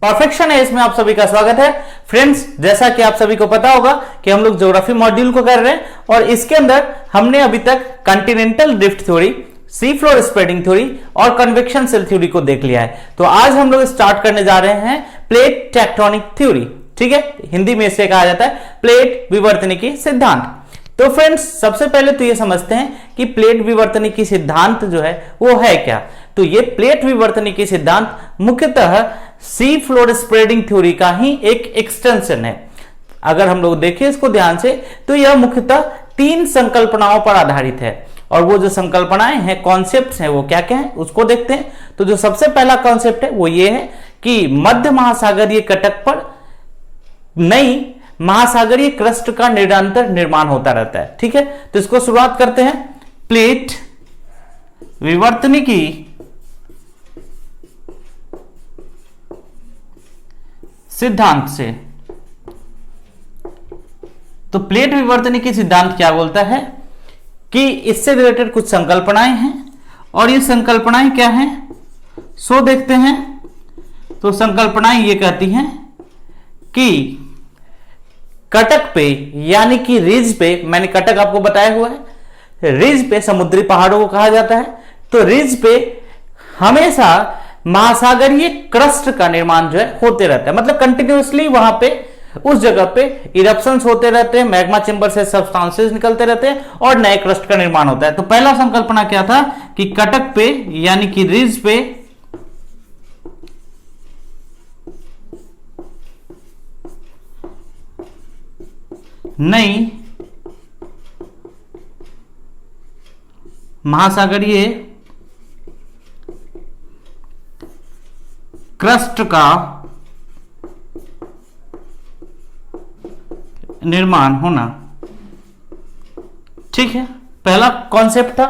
Perfection है, इसमें आप सभी का स्वागत है। फ्रेंड्स, जैसा कि आप सभी को पता होगा कि हम लोग ज्योग्राफी मॉड्यूल को कर रहे हैं और इसके अंदर हमने अभी तक continental drift theory, sea floor spreading theory और कन्वेक्शन सेल थ्योरी को देख लिया है। तो आज हम लोग स्टार्ट करने जा रहे हैं प्लेट टेक्टोनिक थ्योरी। ठीक है, हिंदी में इसे कहा जाता है प्लेट विवर्तनिकी सिद्धांत। तो फ्रेंड्स, सबसे पहले तो ये समझते हैं कि प्लेट विवर्तनिकी सिद्धांत जो है वो है क्या। तो ये प्लेट विवर्तनिकी सिद्धांत मुख्यतः सी फ्लोर स्प्रेडिंग थ्योरी का ही एक एक्सटेंशन है। अगर हम लोग देखें इसको ध्यान से तो यह मुख्यतः 3 संकल्पनाओं पर आधारित है और वो जो संकल्पनाएं हैं, कॉन्सेप्ट्स हैं, वो क्या क्या है उसको देखते हैं। तो जो सबसे पहला कॉन्सेप्ट है वो ये है कि मध्य महासागरीय कटक पर नई महासागरीय क्रस्ट का निरंतर निर्माण होता रहता है। ठीक है, तो इसको शुरुआत करते हैं प्लेट विवर्तनिकी सिद्धांत से। तो प्लेट विवर्तनिकी सिद्धांत क्या बोलता है कि इससे रिलेटेड कुछ संकल्पनाएं हैं और ये संकल्पनाएं क्या हैं सो देखते हैं। तो संकल्पनाएं ये कहती हैं कि कटक पे यानी कि रिज पे, मैंने कटक आपको बताया हुआ है, रिज पे समुद्री पहाड़ों को कहा जाता है। तो रिज पे हमेशा महासागरीय क्रस्ट का निर्माण जो है होते रहता है, मतलब कंटिन्यूअसली वहां पे उस जगह पे इरप्शंस होते रहते हैं, मैग्मा चेंबर से सब्सटेंसेस निकलते रहते हैं और नए क्रस्ट का निर्माण होता है। तो पहला संकल्पना क्या था कि कटक पे यानी कि रिज पे नई महासागरीय क्रस्ट का निर्माण होना। ठीक है, पहला कॉन्सेप्ट था।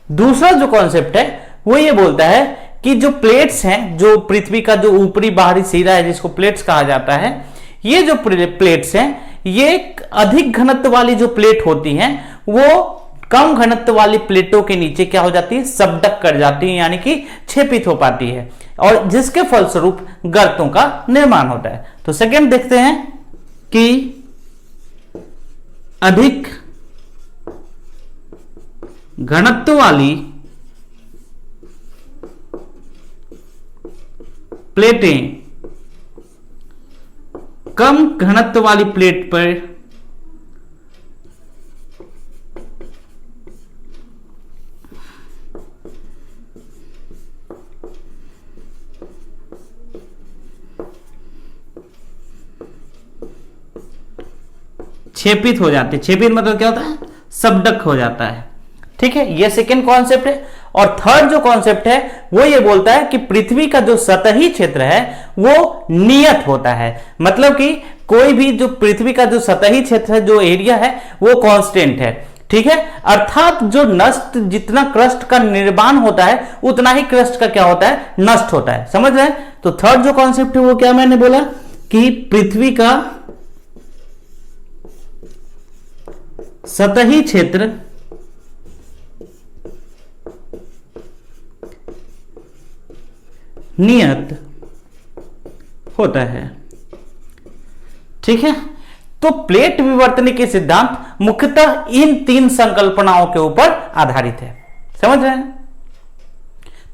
दूसरा जो कॉन्सेप्ट है वो ये बोलता है कि जो प्लेट्स हैं, जो पृथ्वी का जो ऊपरी बाहरी सिरा है जिसको प्लेट्स कहा जाता है, ये जो प्लेट्स हैं ये अधिक घनत्व वाली जो प्लेट होती हैं वो कम घनत्व वाली प्लेटों के नीचे क्या हो जाती है, सबडक कर जाती है, यानी कि छेपित हो पाती है और जिसके फलस्वरूप गर्तों का निर्माण होता है। तो सेकंड देखते हैं कि अधिक घनत्व वाली प्लेटें कम घनत्व वाली प्लेट पर छेपित हो जाते। छेपित मतलब क्या होता है, सबडक हो जाता है। ठीक है, यह सेकेंड कॉन्सेप्ट है। और थर्ड जो कॉन्सेप्ट है वो ये बोलता है कि पृथ्वी का जो सतही क्षेत्र है वो नियत होता है, मतलब कि कोई भी जो पृथ्वी का जो सतही क्षेत्र है, जो एरिया है वो कांस्टेंट है। ठीक है, अर्थात जो नष्ट, जितना क्रस्ट का निर्माण होता है उतना ही क्रस्ट का क्या होता है, नष्ट होता है। समझ रहे हैं? तो थर्ड जो कॉन्सेप्ट है वो क्या मैंने बोला कि पृथ्वी का सतही क्षेत्र नियत होता है। ठीक है, तो प्लेट विवर्तनिकी सिद्धांत मुख्यतः इन 3 संकल्पनाओं के ऊपर आधारित है। समझ रहे हैं?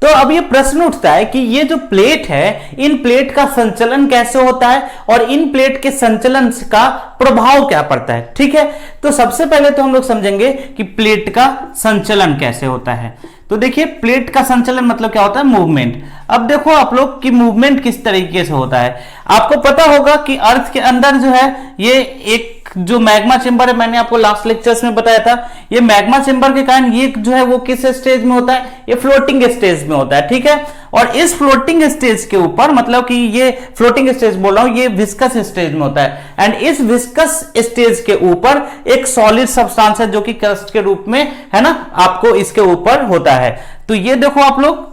तो अब ये प्रश्न उठता है कि ये जो प्लेट है, इन प्लेट का संचलन कैसे होता है और इन प्लेट के संचलन का प्रभाव क्या पड़ता है। ठीक है, तो सबसे पहले तो हम लोग समझेंगे कि प्लेट का संचलन कैसे होता है। तो देखिए, प्लेट का संचलन मतलब क्या होता है, मूवमेंट। अब देखो आप लोग कि मूवमेंट किस तरीके से होता है। आपको पता होगा कि अर्थ के अंदर जो है ये एक जो मैग्मा चेंबर है, मैंने आपको लास्ट लेक्चर्स में बताया था, ये मैग्मा चेंबर के कारण ये जो है वो किस स्टेज में होता है, ये फ्लोटिंग स्टेज में होता है। ठीक है, और इस फ्लोटिंग स्टेज के ऊपर, मतलब कि ये फ्लोटिंग स्टेज बोल रहा हूं, ये विस्कस स्टेज में होता है। एंड इस विस्कस स्टेज के ऊपर एक सॉलिड सब्सटेंस है जो कि क्रस्ट के रूप में है ना, आपको इसके ऊपर होता है। तो ये देखो आप लोग,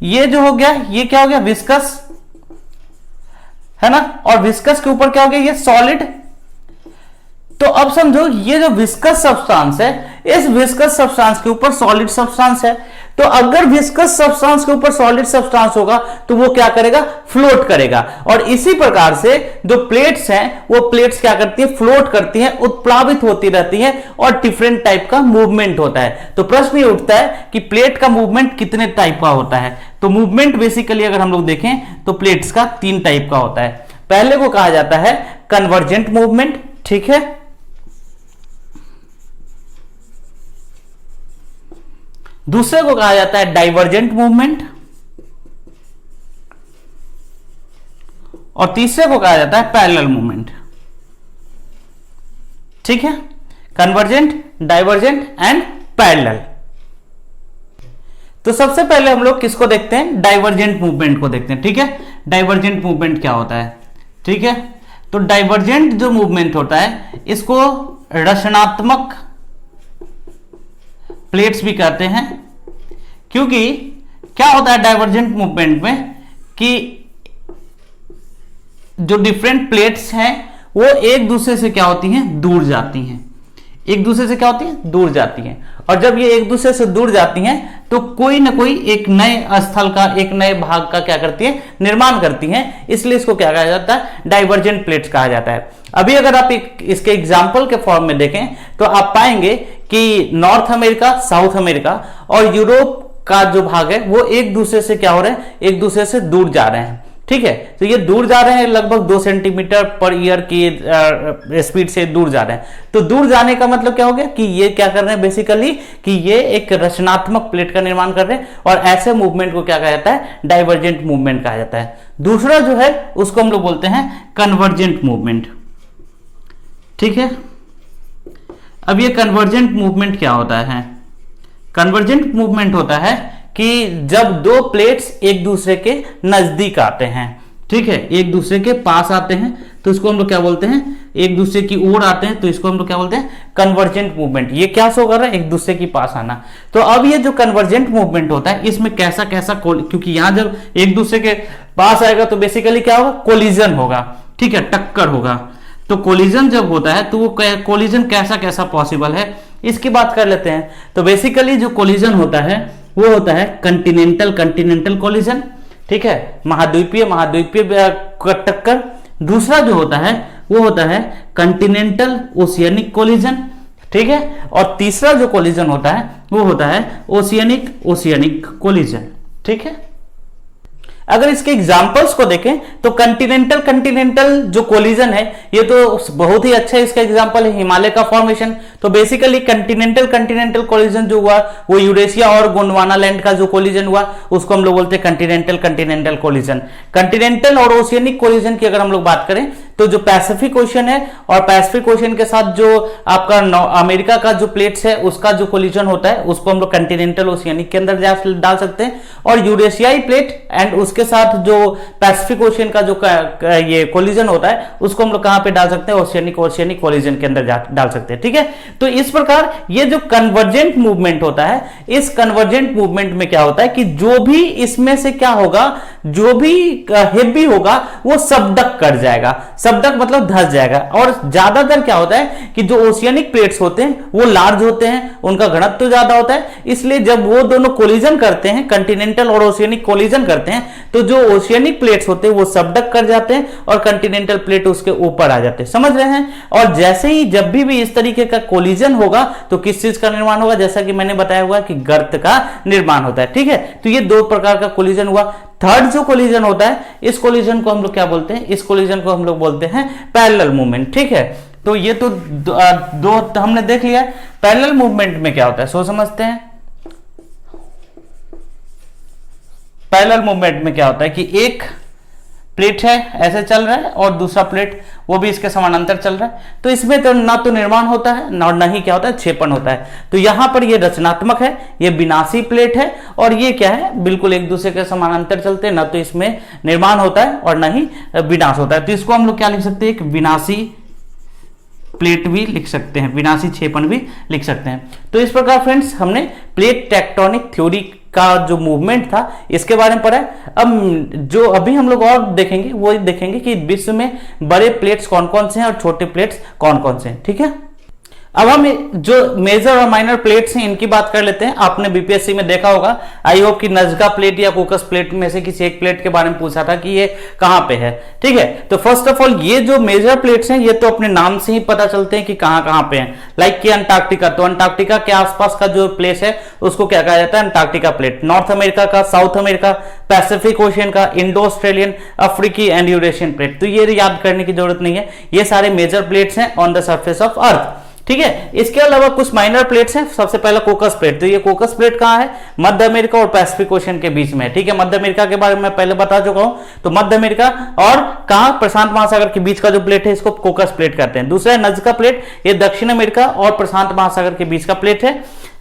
ये जो हो गया, ये क्या हो गया, विस्कस है ना, और विस्कस के ऊपर क्या हो गया, ये सॉलिड। तो अब समझो, ये जो विस्कस सब्सटेंस है, इस विस्कस सब्सटेंस के ऊपर सॉलिड सब्सटेंस है। तो अगर विस्कस सब्सटेंस के ऊपर सॉलिड सब्सटेंस होगा तो वो क्या करेगा, फ्लोट करेगा। और इसी प्रकार से जो प्लेट्स हैं वो प्लेट्स क्या करती है, फ्लोट करती हैं, उत्प्लावित होती रहती हैं और डिफरेंट टाइप का मूवमेंट होता है। तो प्रश्न ये उठता है कि प्लेट का मूवमेंट कितने टाइप का होता है। तो मूवमेंट बेसिकली अगर हम लोग देखें तो प्लेट्स का 3 टाइप का होता है। पहले को कहा जाता है कन्वर्जेंट मूवमेंट, ठीक है। दूसरे को कहा जाता है डाइवर्जेंट मूवमेंट और तीसरे को कहा जाता है पैरेलल मूवमेंट, ठीक है। Convergent, divergent and parallel. तो सबसे पहले हम लोग किसको देखते हैं, डाइवर्जेंट मूवमेंट को देखते हैं, ठीक है। डाइवर्जेंट मूवमेंट क्या होता है, ठीक है। तो डाइवर्जेंट जो मूवमेंट होता है इसको रचनात्मक प्लेट्स भी कहते हैं, क्योंकि क्या होता है डाइवर्जेंट मूवमेंट में कि जो डिफरेंट प्लेट्स हैं वो एक दूसरे से क्या होती हैं, दूर जाती हैं। एक दूसरे से क्या होती है, दूर जाती हैं। और जब ये एक दूसरे से दूर जाती हैं तो कोई ना कोई एक नए स्थल का, एक नए भाग का क्या करती है, निर्माण करती हैं। इसलिए इसको क्या कहा जाता है, डाइवर्जेंट प्लेट्स कहा जाता है। अभी अगर आप इसके एग्जाम्पल के फॉर्म में देखें तो आप पाएंगे कि नॉर्थ अमेरिका, साउथ अमेरिका और यूरोप का जो भाग है वो एक दूसरे से क्या हो रहे हैं, एक दूसरे से दूर जा रहे हैं, ठीक है। तो ये दूर जा रहे हैं, लगभग 2 सेंटीमीटर पर ईयर की स्पीड से दूर जा रहे हैं। तो दूर जाने का मतलब क्या हो गया कि ये क्या कर रहे हैं बेसिकली, कि ये एक रचनात्मक प्लेट का निर्माण कर रहे हैं। और ऐसे मूवमेंट को क्या कहा जाता है, डाइवर्जेंट मूवमेंट कहा जाता है। दूसरा जो है उसको हम लोग बोलते हैं कन्वर्जेंट मूवमेंट, ठीक है। अब ये कन्वर्जेंट मूवमेंट क्या होता है, कन्वर्जेंट मूवमेंट होता है कि जब 2 प्लेट्स एक दूसरे के नजदीक आते हैं, ठीक है, एक दूसरे के पास आते हैं तो इसको हम लोग क्या बोलते हैं, एक दूसरे की ओर आते हैं तो इसको हम लोग क्या बोलते हैं, कन्वर्जेंट मूवमेंट। ये क्या शो कर रहा है, एक दूसरे के पास आना। तो अब ये जो कन्वर्जेंट मूवमेंट होता है इसमें कैसा कैसा, क्योंकि यहां जब एक दूसरे के पास आएगा तो बेसिकली क्या होगा, कोलिजन होगा, ठीक है, टक्कर होगा। तो कोलिजन जब होता है तो वो कोलिजन कैसा कैसा पॉसिबल है इसकी बात कर लेते हैं। तो बेसिकली जो कोलिजन होता है वो होता है कंटिनेंटल कोलिजन, ठीक है, महाद्वीपीय टक्कर। दूसरा जो होता है वो होता है कंटिनेंटल ओशियनिक कोलिजन, ठीक है। और तीसरा जो कोलिजन होता है वो होता है ओशियनिक कोलिजन, ठीक है। अगर इसके एग्जाम्पल्स को देखें तो कंटिनेंटल जो कोलिजन है ये तो बहुत ही अच्छा इसका एग्जाम्पल है, हिमालय का फॉर्मेशन। तो बेसिकली कंटिनेंटल कोलिजन जो हुआ वो यूरेशिया और गोंडवाना लैंड का जो कोलिजन हुआ उसको हम लोग बोलते हैं कंटिनेंटल कोलिजन। कंटिनेंटल और ओशियनिक कोलिजन की अगर हम लोग बात करें तो जो पैसिफिक ओशन है और पैसिफिक ओशन के साथ जो आपका अमेरिका का जो प्लेट्स है उसका जो कोलिजन होता है उसको हम लोग कंटिनेंटल ओशियनिक के अंदर डाल सकते हैं। और यूरेशियाई प्लेट एंड उसके साथ जो पैसिफिक ओशन का जो ये कोलिजन होता है उसको हम लोग कहां पे डाल सकते हैं, ओशियनिक कोलिजन के अंदर डाल सकते हैं, ठीक है। तो इस प्रकार ये जो कन्वर्जेंट मूवमेंट होता है, इस कन्वर्जेंट मूवमेंट में क्या होता है कि जो भी इसमें से क्या होगा, जो भी हेवी होगा वो सबडक कर जाएगा, सबडक मतलब धंस जाएगा। और ज्यादातर क्या होता है कि जो ओशियनिक प्लेट्स होते हैं वो लार्ज होते हैं, उनका घनत्व तो ज्यादा होता है, इसलिए जब वो दोनों कोलिजन करते हैं, कंटिनेंटल और ओशियनिक कोलिजन करते हैं, तो जो ओशियनिक प्लेट्स होते हैं वो सबडक कर जाते हैं और कंटिनेंटल प्लेट उसके ऊपर आ जाते हैं, समझ रहे हैं। और जैसे ही जब भी इस तरीके का कोलिजन होगा तो किस चीज का निर्माण होगा, जैसा कि मैंने बताया हुआ कि गर्त का निर्माण होता है, ठीक है। तो ये 2 प्रकार का कोलिजन हुआ। थर्ड जो कोलिजन होता है इस कोलिजन को हम लोग क्या बोलते हैं, इस कोलिजन को हम लोग बोलते हैं पैरेलल मूवमेंट, ठीक है। तो ये तो दो हमने देख लिया। पैरेलल मूवमेंट में क्या होता है सो समझते हैं। पैरेलल मूवमेंट में क्या होता है कि एक प्लेट है ऐसे चल रहा है और दूसरा प्लेट वो भी इसके समानांतर चल रहा है, तो इसमें तो ना तो निर्माण होता है ना ही क्या होता है, क्षेपण होता है। तो यहां पर ये रचनात्मक है, ये विनाशी प्लेट है और ये क्या है, बिल्कुल एक दूसरे के समानांतर चलते हैं, ना तो इसमें निर्माण होता है और ना ही विनाश होता है। तो इसको हम लोग क्या लिख सकते हैं, एक विनाशी प्लेट भी लिख सकते हैं, विनाशी क्षेपण भी लिख सकते हैं। तो इस प्रकार फ्रेंड्स हमने प्लेट टेक्टोनिक थ्योरी का जो मूवमेंट था इसके बारे में पढ़ा। अब जो अभी हम लोग और देखेंगे वो देखेंगे कि विश्व में बड़े प्लेट्स कौन कौन से हैं और छोटे प्लेट्स कौन कौन से हैं, ठीक है। अब हम जो मेजर और माइनर प्लेट्स हैं इनकी बात कर लेते हैं। आपने बीपीएससी में देखा होगा, आई होप कि नजका प्लेट या कोकस प्लेट में से किसी एक प्लेट के बारे में पूछा था कि ये कहां पे है। ठीक है, तो फर्स्ट ऑफ ऑल ये जो मेजर प्लेट्स हैं ये तो अपने नाम से ही पता चलते हैं कि कहां कहां पे हैं। लाइक कि अंटार्कटिका, तो अंटार्कटिका के आसपास का जो प्लेस है उसको क्या कहा जाता है, अंटार्कटिका प्लेट। नॉर्थ अमेरिका का, साउथ अमेरिका, पैसिफिक ओशियन का, इंडो ऑस्ट्रेलियन, अफ्रीकी एंड यूरेशियन प्लेट। तो ये याद करने की जरूरत नहीं है, ये सारे मेजर प्लेट्स हैं on the surface of earth. ठीक है, इसके अलावा कुछ माइनर प्लेट्स हैं। सबसे पहला कोकस प्लेट, तो ये कोकस प्लेट कहां है, मध्य अमेरिका और पैसिफिक ओशन के बीच में है। ठीक है, मध्य अमेरिका के बारे में मैं पहले बता चुका हूं, तो मध्य अमेरिका और कहां, प्रशांत महासागर के बीच का जो प्लेट है इसको कोकस प्लेट कहते हैं। दूसरा है नजका प्लेट, ये दक्षिण अमेरिका और प्रशांत महासागर के बीच का प्लेट है।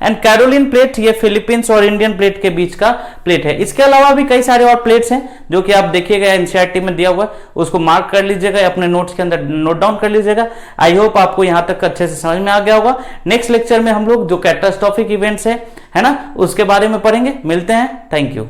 एंड कैरोलिन प्लेट, ये फिलीपींस और इंडियन प्लेट के बीच का प्लेट है। इसके अलावा भी कई सारे और प्लेट्स हैं जो कि आप देखिएगा एनसीईआरटी में दिया हुआ है, उसको मार्क कर लीजिएगा, अपने नोट्स के अंदर नोट डाउन कर लीजिएगा। आई होप आपको यहां तक अच्छे से समझ में आ गया होगा। नेक्स्ट लेक्चर में हम लोग जो कैटास्ट्रोफिक इवेंट्स है ना, उसके बारे में पढ़ेंगे। मिलते हैं, थैंक यू।